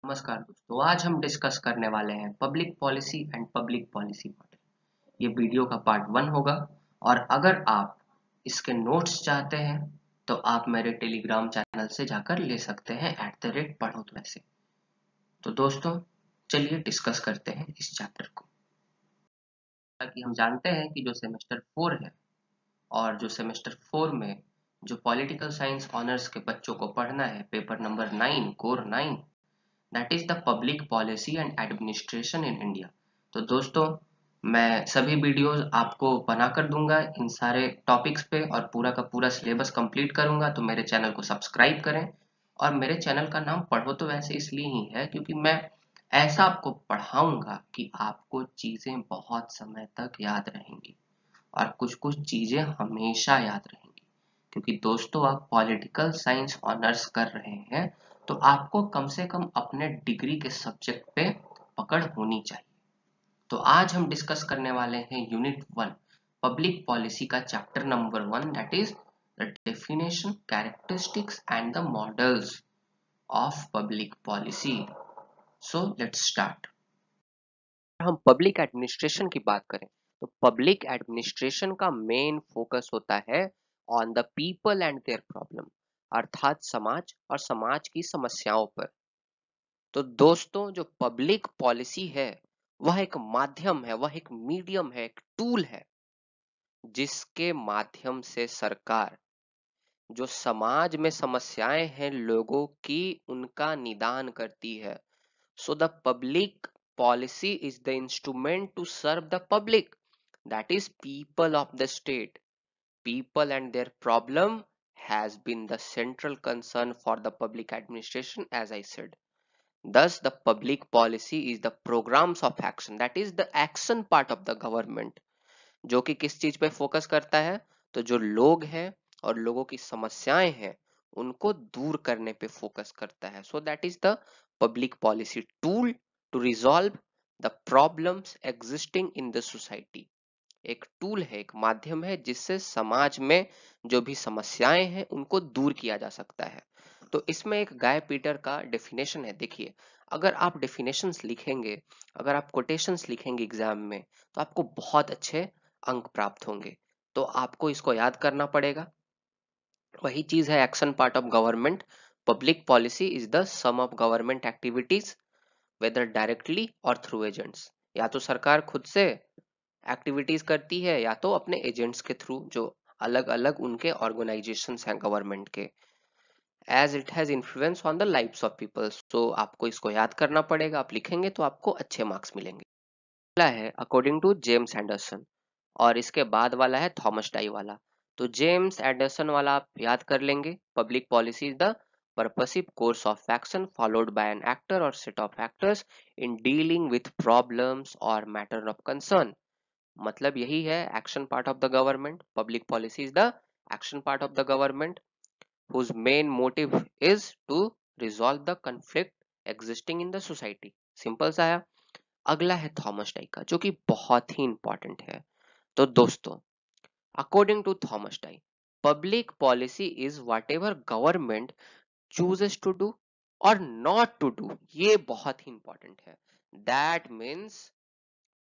नमस्कार दोस्तों, आज हम डिस्कस करने वाले हैं public policy and public policy model. ये वीडियो का पार्ट 1 होगा और अगर आप इसके नोट्स चाहते हैं तो आप मेरे टेलीग्राम चैनल से जाकर ले सकते हैं @पढ़ो तो ऐसे। तो दोस्तों चलिए डिस्कस करते हैं इस चैप्टर को। ताकि हम जानते हैं कि जो सेमेस्टर 4 है और जो सेमेस्टर 4 में जो पॉलिटिकल साइंस ऑनर्स के बच्चों को पढ़ना है, paper number 9 core 9, that is the public policy and administration in India. तो दोस्तों मैं सभी वीडियोस आपको बनाकर दूंगा इन सारे टॉपिक्स पे और पूरा का पूरा सिलेबस कंप्लीट करूंगा। तो मेरे चैनल को सब्सक्राइब करें और मेरे चैनल का नाम पढ़ो तो वैसे इसलिए ही है क्योंकि मैं ऐसा आपको पढ़ाऊंगा कि आपको चीजें बहुत समय तक याद रहेंगी और कुछ कुछ चीजें हमेशा याद रहेंगी। क्योंकि दोस्तों आप पॉलिटिकल साइंस ऑनर्स कर रहे हैं तो आपको कम से कम अपने डिग्री के सब्जेक्ट पे पकड़ होनी चाहिए। तो आज हम डिस्कस करने वाले हैं यूनिट 1 पब्लिक पॉलिसी का chapter number 1, that is the definition, characteristics and the models of public policy. So let's start. हम पब्लिक एडमिनिस्ट्रेशन की बात करें तो पब्लिक एडमिनिस्ट्रेशन का मेन फोकस होता है on the people and their problem, अर्थात समाज और समाज की समस्याओं पर। तो दोस्तों जो पब्लिक पॉलिसी है वह एक माध्यम है, वह एक मीडियम है, एक टूल है जिसके माध्यम से सरकार जो समाज में समस्याएं हैं लोगों की उनका निदान करती है। So the public policy is the instrument to serve the public, that is people of the state. People and their problem has been the central concern for the public administration, as I said. Thus, the public policy is the programs of action, that is the action part of the government, जो कि किस चीज पे focus करता है, तो जो लोग हैं और लोगों की समस्याएं हैं उनको दूर करने पे फोकस करता है। So that is the public policy tool to resolve the problems existing in the society. एक टूल है, एक माध्यम है जिससे समाज में जो भी समस्याएं हैं उनको दूर किया जा सकता है। तो इसमें एक गाय पीटर का डेफिनेशन है। देखिए, अगर आप डेफिनेशंस लिखेंगे, अगर आप कोटेशंस लिखेंगे एग्जाम में तो आपको बहुत अच्छे अंक प्राप्त होंगे। तो आपको इसको याद करना पड़ेगा। वही चीज है action part of government. Public policy is the sum of government activities whether directly और थ्रू एजेंट्स। या तो सरकार खुद से एक्टिविटीज करती है या तो अपने एजेंट्स के थ्रू, जो अलग अलग उनके ऑर्गेनाइजेशंस हैं गवर्नमेंट के, as it has influence on the lives of people. So आपको इसको याद करना पड़ेगा, आप लिखेंगे तो आपको अच्छे मार्क्स मिलेंगे। पहला है अकॉर्डिंग टू जेम्स एंडरसन और इसके बाद वाला है थॉमस डाई वाला। तो जेम्स एंडरसन वाला आप याद कर लेंगे, public policy is the purposive course of action followed by an actor or set of actors in dealing with problems or matter of concern। मतलब यही है action part of the government. Public policy is the action part of the government whose main motive is to resolve the conflict existing in the society। Simple सा है। अगला है Thomas die का, जो कि बहुत ही इंपॉर्टेंट है। तो दोस्तों according to Thomas Dye, public policy is whatever government chooses to do और नॉट टू डू। ये बहुत ही इंपॉर्टेंट है। That means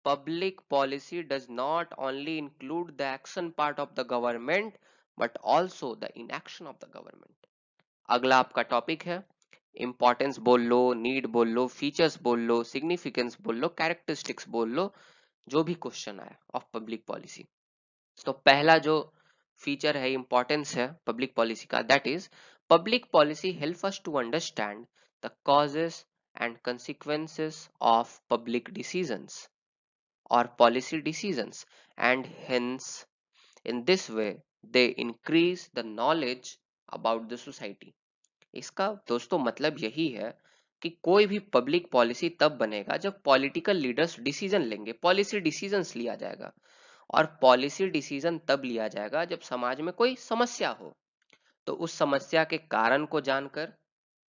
public policy does not only include the action part of the government but also the inaction of the government। अगला आपका topic है importance बोल लो, need बोल लो, फीचर्स बोल लो, सिग्निफिकेंस बोल लो, कैरेक्टरिस्टिक्स बोल लो, जो भी क्वेश्चन आया ऑफ पब्लिक पॉलिसी। तो पहला जो फीचर है, इंपॉर्टेंस है पब्लिक पॉलिसी का, that is public policy help us to understand the causes and consequences of public decisions or policy decisions, and hence in this way they increase the knowledge about the society। इसका दोस्तों मतलब यही है कि कोई भी public policy तब बनेगा जब पॉलिटिकल लीडर्स डिसीजन लेंगे, पॉलिसी डिसीजंस लिया जाएगा। और पॉलिसी डिसीजन तब लिया जाएगा जब समाज में कोई समस्या हो, तो उस समस्या के कारण को जानकर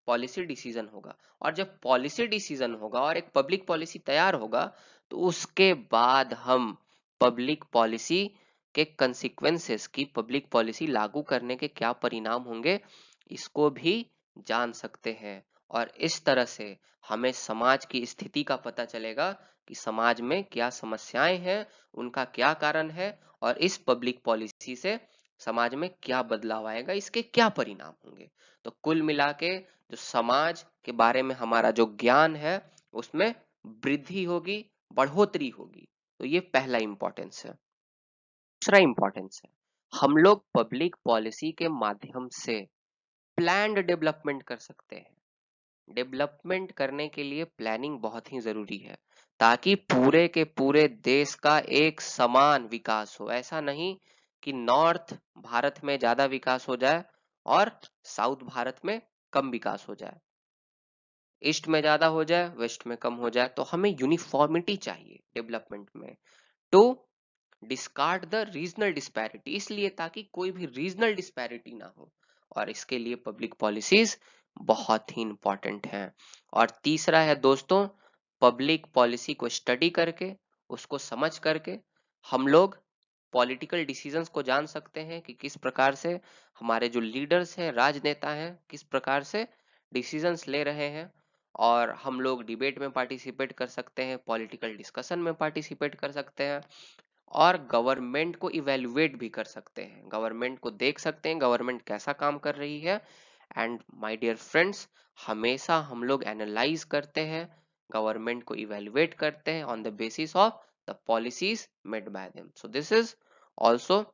पॉलिसी डिसीजन होगा। और जब पॉलिसी डिसीजन होगा और एक पब्लिक पॉलिसी तैयार होगा तो उसके बाद हम पब्लिक पॉलिसी के कंसिक्वेंसेस की, पब्लिक पॉलिसी लागू करने के क्या परिणाम होंगे, इसको भी जान सकते हैं। और इस तरह से हमें समाज की स्थिति का पता चलेगा कि समाज में क्या समस्याएं हैं, उनका क्या कारण है, और इस पब्लिक पॉलिसी से समाज में क्या बदलाव आएगा, इसके क्या परिणाम होंगे। तो कुल मिला के जो समाज के बारे में हमारा जो ज्ञान है उसमें वृद्धि होगी, बढ़ोतरी होगी। तो ये पहला इंपॉर्टेंस है। दूसरा इंपॉर्टेंस है, हम लोग पब्लिक पॉलिसी के माध्यम से प्लान्ड डेवलपमेंट कर सकते हैं। डेवलपमेंट करने के लिए प्लानिंग बहुत ही जरूरी है, ताकि पूरे के पूरे देश का एक समान विकास हो। ऐसा नहीं कि नॉर्थ भारत में ज्यादा विकास हो जाए और साउथ भारत में कम विकास हो जाए, ईस्ट में ज्यादा हो जाए वेस्ट में कम हो जाए। तो हमें यूनिफॉर्मिटी चाहिए डेवलपमेंट में, to discard the regional disparity, इसलिए ताकि कोई भी रीजनल डिस्पैरिटी ना हो। और इसके लिए पब्लिक पॉलिसीज बहुत ही इंपॉर्टेंट हैं। और तीसरा है दोस्तों, पब्लिक पॉलिसी को स्टडी करके, उसको समझ करके हम लोग पॉलिटिकल डिसीजंस को जान सकते हैं कि किस प्रकार से हमारे जो लीडर्स हैं, राजनेता हैं, किस प्रकार से डिसीजंस ले रहे हैं। और हम लोग डिबेट में पार्टिसिपेट कर सकते हैं, पॉलिटिकल डिस्कशन में पार्टिसिपेट कर सकते हैं, और गवर्नमेंट को इवेल्युएट भी कर सकते हैं, गवर्नमेंट को देख सकते हैं गवर्नमेंट कैसा काम कर रही है। एंड माय डियर फ्रेंड्स, हमेशा हम लोग एनालाइज करते हैं, गवर्नमेंट को इवेल्युएट करते हैं on the basis of the policies made by them. So this is also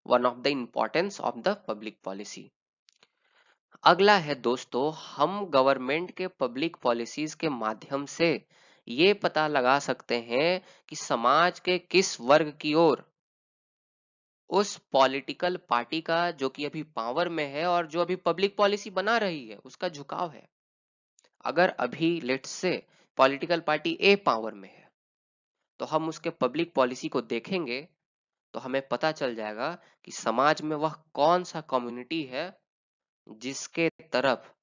one of the importance of the public policy. अगला है दोस्तों, हम गवर्नमेंट के पब्लिक पॉलिसीज के माध्यम से ये पता लगा सकते हैं कि समाज के किस वर्ग की ओर उस पॉलिटिकल पार्टी का जो कि अभी पावर में है और जो अभी पब्लिक पॉलिसी बना रही है उसका झुकाव है। अगर अभी let's say political party A power में है, तो हम उसके पब्लिक पॉलिसी को देखेंगे तो हमें पता चल जाएगा कि समाज में वह कौन सा कम्युनिटी है जिसके तरफ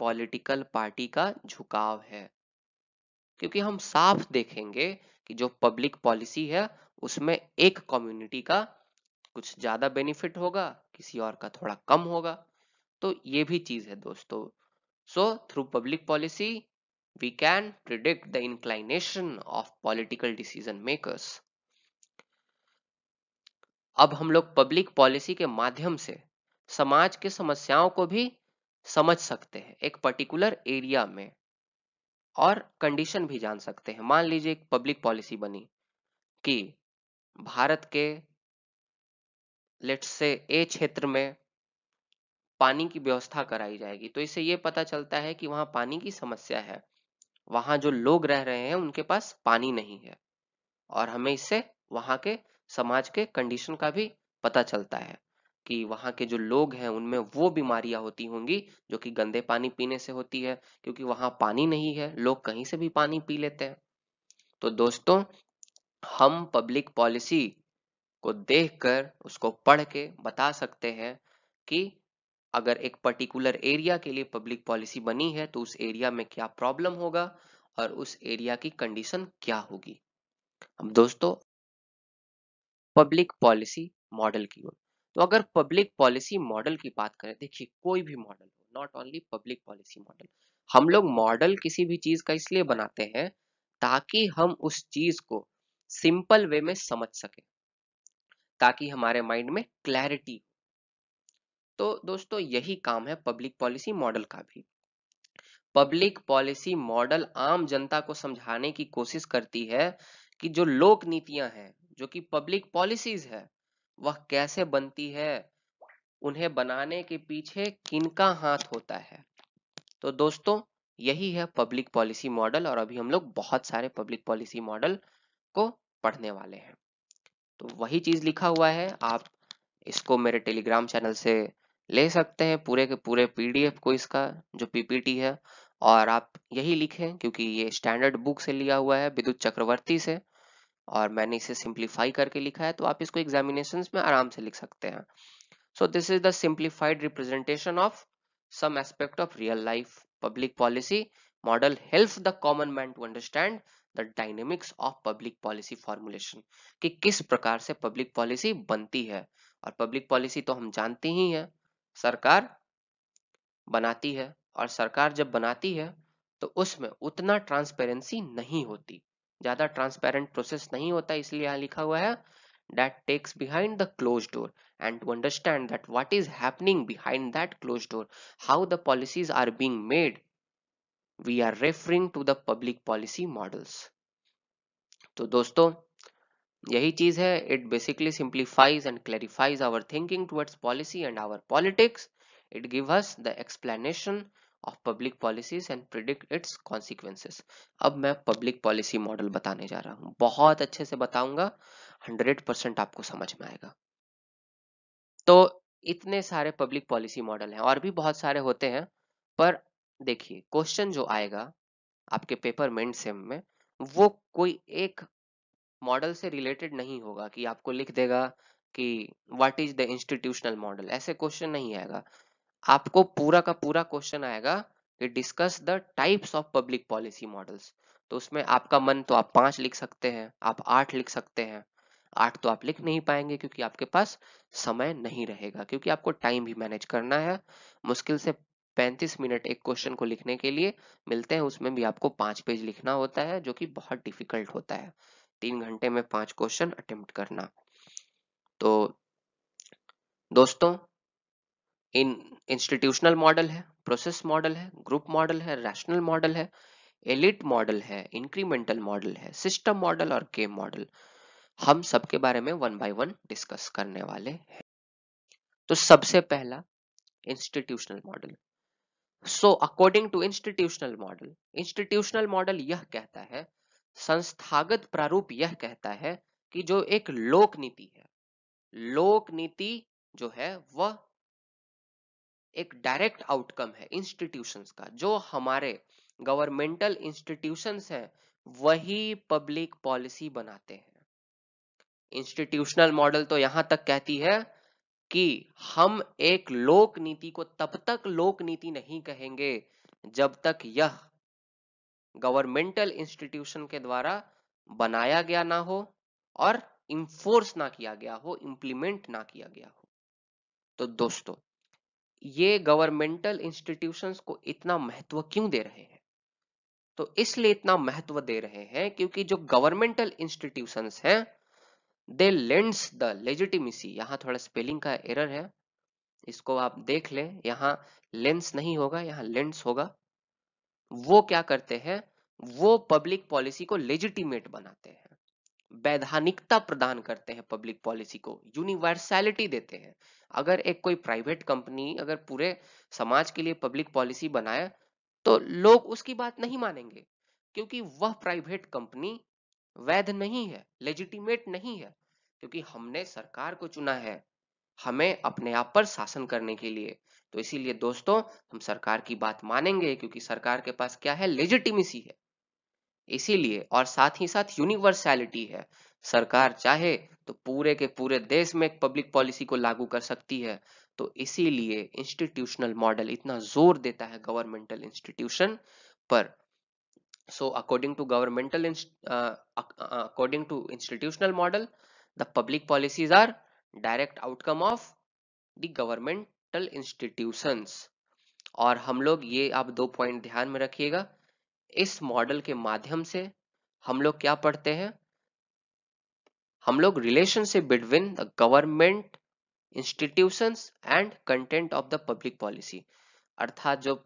पॉलिटिकल पार्टी का झुकाव है। क्योंकि हम साफ देखेंगे कि जो पब्लिक पॉलिसी है उसमें एक कम्युनिटी का कुछ ज्यादा बेनिफिट होगा, किसी और का थोड़ा कम होगा। तो ये भी चीज है दोस्तों। So through public policy we can predict the inclination of political decision makers. अब हम लोग पब्लिक पॉलिसी के माध्यम से समाज के समस्याओं को भी समझ सकते हैं एक पर्टिकुलर एरिया में, और कंडीशन भी जान सकते हैं। मान लीजिए एक पब्लिक पॉलिसी बनी कि भारत के लेट्स से ए क्षेत्र में पानी की व्यवस्था कराई जाएगी, तो इससे ये पता चलता है कि वहां पानी की समस्या है, वहां जो लोग रह रहे हैं उनके पास पानी नहीं है। और हमें इससे वहां के समाज के कंडीशन का भी पता चलता है कि वहां के जो लोग हैं उनमें वो बीमारियां होती होंगी जो कि गंदे पानी पीने से होती है, क्योंकि वहां पानी नहीं है, लोग कहीं से भी पानी पी लेते हैं। तो दोस्तों, हम पब्लिक पॉलिसी को देखकर उसको पढ़ के बता सकते हैं कि अगर एक पर्टिकुलर एरिया के लिए पब्लिक पॉलिसी बनी है तो उस एरिया में क्या प्रॉब्लम होगा और उस एरिया की कंडीशन क्या होगी। अब दोस्तों, पब्लिक पॉलिसी मॉडल की ओर, तो अगर पब्लिक पॉलिसी मॉडल की बात करें, देखिए कोई भी मॉडल हो, not only public policy model, हम लोग मॉडल किसी भी चीज का इसलिए बनाते हैं ताकि हम उस चीज को सिंपल वे में समझ सके, ताकि हमारे माइंड में क्लैरिटी। तो दोस्तों, यही काम है पब्लिक पॉलिसी मॉडल का भी। पब्लिक पॉलिसी मॉडल आम जनता को समझाने की कोशिश करती है कि जो लोक नीतियां हैं, जो कि पब्लिक पॉलिसीज है, वह कैसे बनती है, उन्हें बनाने के पीछे किनका हाथ होता है। तो दोस्तों, यही है पब्लिक पॉलिसी मॉडल, और अभी हम लोग बहुत सारे पब्लिक पॉलिसी मॉडल को पढ़ने वाले हैं। तो वही चीज लिखा हुआ है, आप इसको मेरे टेलीग्राम चैनल से ले सकते हैं, पूरे के पूरे पीडीएफ को, इसका जो पीपीटी है। और आप यही लिखें, क्योंकि ये स्टैंडर्ड बुक से लिया हुआ है, विद्युत चक्रवर्ती से, और मैंने इसे सिंप्लीफाई करके लिखा है, तो आप इसको एग्जामिनेशंस में आराम से लिख सकते हैं। So this is the simplified representation of some aspect of real life public policy model helps the common man to understand the dynamics of public policy formulation, कि किस प्रकार से पब्लिक पॉलिसी बनती है। और पब्लिक पॉलिसी तो हम जानते ही हैं, सरकार बनाती है और सरकार जब बनाती है तो उसमें उतना ट्रांसपेरेंसी नहीं होती, ज्यादा ट्रांसपेरेंट प्रोसेस नहीं होता, इसलिए यहाँ लिखा हुआ है that takes behind the closed door, and to understand that what is happening behind that closed door, how the policies are being made, we are referring to the public policy models. तो दोस्तों यही चीज है, it basically simplifies and clarifies our thinking towards policy and our politics. It gives us the explanation of public policies and predict its consequences. अब मैं public policy model बताने जा रहा हूँ, बहुत अच्छे से बताऊंगा, 100% आपको समझ में आएगा। तो इतने सारे पब्लिक पॉलिसी मॉडल हैं, और भी बहुत सारे होते हैं, पर देखिए क्वेश्चन जो आएगा आपके पेपर मेन सेम में, वो कोई एक मॉडल से रिलेटेड नहीं होगा कि आपको लिख देगा कि what is the institutional model, ऐसे क्वेश्चन नहीं आएगा। आपको पूरा का पूरा क्वेश्चन आएगा कि discuss the types of public policy models. तो उसमें आपका मन तो आप 5 लिख सकते हैं, आप 8 लिख सकते हैं। 8 तो आप लिख नहीं पाएंगे क्योंकि आपके पास समय नहीं रहेगा, क्योंकि आपको टाइम भी मैनेज करना है। मुश्किल से 35 मिनट एक क्वेश्चन को लिखने के लिए मिलते हैं, उसमें भी आपको 5 पेज लिखना होता है, जो कि बहुत डिफिकल्ट होता है, 3 घंटे में 5 क्वेश्चन अटेम्प्ट करना। तो दोस्तों इन इंस्टीट्यूशनल मॉडल है, प्रोसेस मॉडल है, ग्रुप मॉडल है, रैशनल मॉडल है, एलिट मॉडल है, इंक्रीमेंटल मॉडल है, सिस्टम मॉडल और गेम मॉडल, हम सबके बारे में वन बाय वन डिस्कस करने वाले हैं। तो सबसे पहला institutional model. So according to institutional model यह कहता है, संस्थागत प्रारूप यह कहता है कि जो एक लोक नीति है, लोक नीति जो है वह एक डायरेक्ट आउटकम है इंस्टीट्यूशंस का, जो हमारे गवर्नमेंटल इंस्टीट्यूशंस हैं वही पब्लिक पॉलिसी बनाते हैं। इंस्टीट्यूशनल मॉडल तो यहां तक कहती है कि हम एक लोक नीति को तब तक लोक नीति नहीं कहेंगे जब तक यह गवर्नमेंटल इंस्टीट्यूशन के द्वारा बनाया गया ना हो और इंफोर्स ना किया गया हो, इंप्लीमेंट ना किया गया हो। तो दोस्तों ये गवर्नमेंटल इंस्टीट्यूशंस को इतना महत्व क्यों दे रहे हैं? तो इसलिए इतना महत्व दे रहे हैं क्योंकि जो गवर्नमेंटल इंस्टीट्यूशंस हैं, दे लेंड्स द लेजिटिमेसी, यहां थोड़ा स्पेलिंग का एरर है, इसको आप देख लें, यहां लेंस नहीं होगा, यहां लेंस होगा। वो क्या करते हैं, वो पब्लिक पॉलिसी को लेजिटिमेट बनाते हैं, वैधानिकता प्रदान करते हैं, पब्लिक पॉलिसी को यूनिवर्सैलिटी देते हैं। अगर एक कोई प्राइवेट कंपनी अगर पूरे समाज के लिए पब्लिक पॉलिसी बनाए तो लोग उसकी बात नहीं मानेंगे, क्योंकि वह प्राइवेट कंपनी वैध नहीं है, लेजिटिमेट नहीं है, क्योंकि हमने सरकार को चुना है हमें अपने आप पर शासन करने के लिए। तो इसीलिए दोस्तों हम सरकार की बात मानेंगे, क्योंकि सरकार के पास क्या है, लेजिटिमेसी है। इसीलिए, और साथ ही साथ यूनिवर्सैलिटी है, सरकार चाहे तो पूरे के पूरे देश में एक पब्लिक पॉलिसी को लागू कर सकती है। तो इसीलिए इंस्टीट्यूशनल मॉडल इतना जोर देता है गवर्नमेंटल इंस्टीट्यूशन पर। सो according to institutional model, the public policies are direct outcome of the governmental institutions। और हम लोग ये, आप 2 पॉइंट ध्यान में रखिएगा, इस मॉडल के माध्यम से हम लोग क्या पढ़ते हैं, हम लोग relationship between the government institutions and content of the public policy, अर्थात जो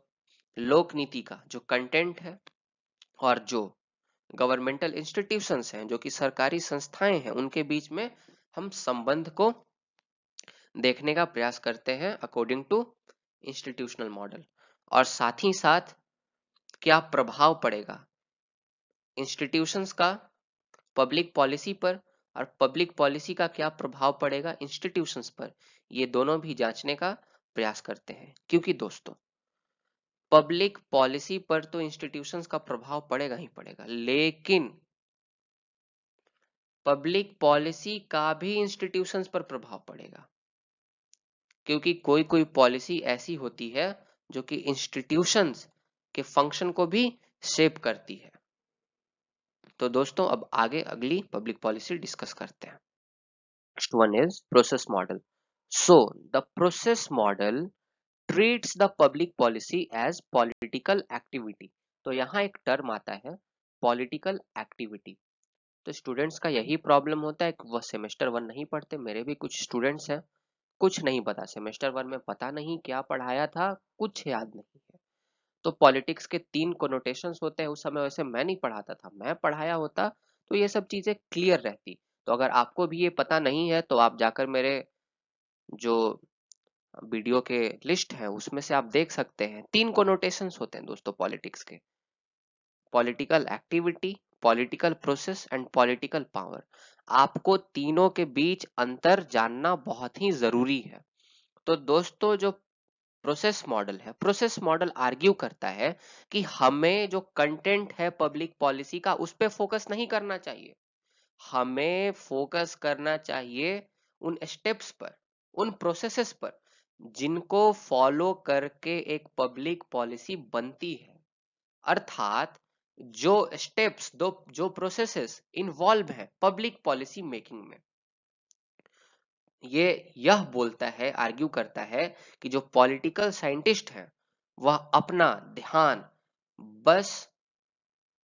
लोक नीति का जो कंटेंट है और जो गवर्नमेंटल इंस्टीट्यूशंस हैं, जो कि सरकारी संस्थाएं हैं, उनके बीच में हम संबंध को देखने का प्रयास करते हैं अकॉर्डिंग टू इंस्टीट्यूशनल मॉडल। और साथ ही साथ क्या प्रभाव पड़ेगा इंस्टीट्यूशंस का पब्लिक पॉलिसी पर, और पब्लिक पॉलिसी का क्या प्रभाव पड़ेगा इंस्टीट्यूशंस पर, ये दोनों भी जांचने का प्रयास करते हैं। क्योंकि दोस्तों पब्लिक पॉलिसी पर तो इंस्टीट्यूशंस का प्रभाव पड़ेगा ही पड़ेगा, लेकिन पब्लिक पॉलिसी का भी इंस्टीट्यूशंस पर प्रभाव पड़ेगा, क्योंकि कोई कोई पॉलिसी ऐसी होती है जो कि इंस्टीट्यूशंस के फंक्शन को भी शेप करती है। तो दोस्तों अब आगे अगली पब्लिक पॉलिसी डिस्कस करते हैं। Next one is process model. So the process model treats the public policy as political activity. तो यहाँ एक टर्म आता है पॉलिटिकल एक्टिविटी। तो स्टूडेंट्स का यही प्रॉब्लम होता है कि वह सेमेस्टर 1 नहीं पढ़ते। मेरे भी कुछ स्टूडेंट्स हैं, कुछ नहीं पता, सेमेस्टर 1 में पता नहीं क्या पढ़ाया था, कुछ याद नहीं है। तो पॉलिटिक्स के 3 कोनोटेशंस होते हैं। उस समय वैसे मैं नहीं पढ़ाता था, मैं पढ़ाया होता तो ये सब चीजें क्लियर रहती। तो अगर आपको भी ये पता नहीं है तो आप जाकर मेरे जो वीडियो के लिस्ट है उसमें से आप देख सकते हैं। 3 कोनोटेशंस होते हैं दोस्तों पॉलिटिक्स के, political activity, political process and political power. आपको तीनों के बीच अंतर जानना बहुत ही जरूरी है। तो दोस्तों जो प्रोसेस मॉडल है, प्रोसेस मॉडल आर्ग्यू करता है कि हमें जो कंटेंट है पब्लिक पॉलिसी का उस पर फोकस नहीं करना चाहिए, हमें फोकस करना चाहिए उन स्टेप्स पर, उन प्रोसेसेस पर जिनको फॉलो करके एक पब्लिक पॉलिसी बनती है। अर्थात जो स्टेप्स, दो जो प्रोसेसेस इन्वॉल्व है पब्लिक पॉलिसी मेकिंग में। ये यह बोलता है, आर्ग्यू करता है कि जो पॉलिटिकल साइंटिस्ट है वह अपना ध्यान बस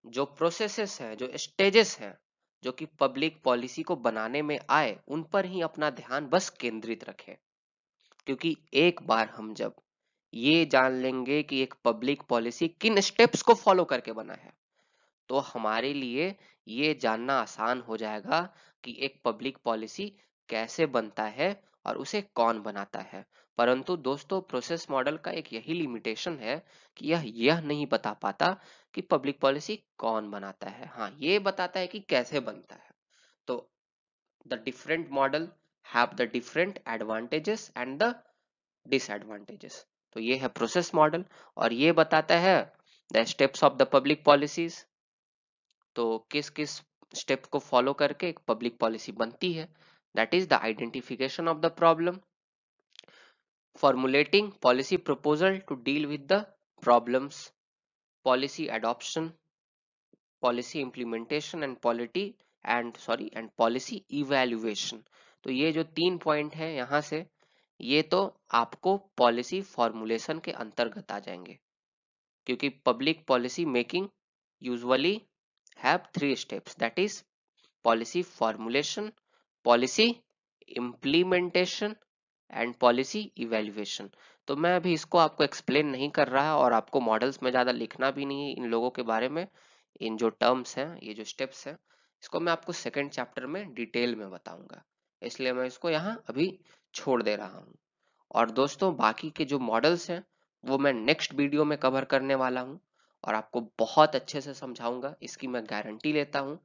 जो प्रोसेसेस हैं, जो स्टेजेस हैं, जो कि पब्लिक पॉलिसी को बनाने में आए, उन पर ही अपना ध्यान बस केंद्रित रखें। क्योंकि एक बार हम जब ये जान लेंगे कि एक पब्लिक पॉलिसी किन स्टेप्स को फॉलो करके बना है, तो हमारे लिए ये जानना आसान हो जाएगा कि एक पब्लिक पॉलिसी कैसे बनता है और उसे कौन बनाता है। परंतु दोस्तों प्रोसेस मॉडल का एक यही लिमिटेशन है कि यह नहीं बता पाता कि पब्लिक पॉलिसी कौन बनाता है। हाँ, ये बताता है कि कैसे बनता है। तो the different model have the different advantages and the disadvantages. तो ये है प्रोसेस मॉडल और ये बताता है the steps of the public policies. तो किस किस स्टेप को फॉलो करके एक पब्लिक पॉलिसी बनती है। That is the identification of the problem, formulating policy proposal to deal with the problems, policy adoption, policy implementation and policy evaluation. तो ये जो 3 पॉइंट है यहाँ से, ये तो आपको पॉलिसी फॉर्मुलेशन के अंतर्गत आ जाएंगे, क्योंकि public policy making usually have 3 steps, that is policy formulation, policy implementation and policy evaluation. तो मैं अभी इसको आपको एक्सप्लेन नहीं कर रहा और आपको मॉडल्स में ज्यादा लिखना भी नहीं है इन लोगों के बारे में। इन जो टर्म्स हैं, ये जो स्टेप्स हैं, इसको मैं आपको सेकंड चैप्टर में डिटेल में बताऊंगा, इसलिए मैं इसको यहाँ अभी छोड़ दे रहा हूँ। और दोस्तों बाकी के जो मॉडल्स हैं वो मैं नेक्स्ट वीडियो में कवर करने वाला हूँ और आपको बहुत अच्छे से समझाऊंगा, इसकी मैं गारंटी लेता हूँ।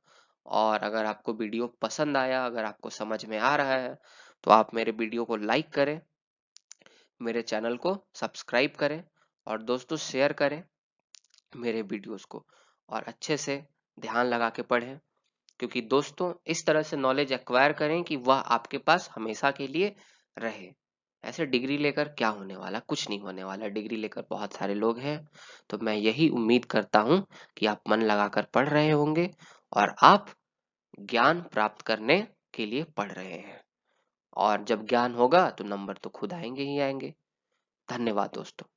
और अगर आपको वीडियो पसंद आया, अगर आपको समझ में आ रहा है, तो आप मेरे वीडियो को लाइक करें, मेरे चैनल को सब्सक्राइब करें और दोस्तों शेयर करें मेरे वीडियोस को, और अच्छे से ध्यान लगा के पढ़ें। क्योंकि दोस्तों इस तरह से नॉलेज एक्वायर करें कि वह आपके पास हमेशा के लिए रहे। ऐसे डिग्री लेकर क्या होने वाला, कुछ नहीं होने वाला। डिग्री लेकर बहुत सारे लोग हैं। तो मैं यही उम्मीद करता हूं कि आप मन लगाकर पढ़ रहे होंगे और आप ज्ञान प्राप्त करने के लिए पढ़ रहे हैं। और जब ज्ञान होगा तो नंबर तो खुद आएंगे ही आएंगे। धन्यवाद दोस्तों।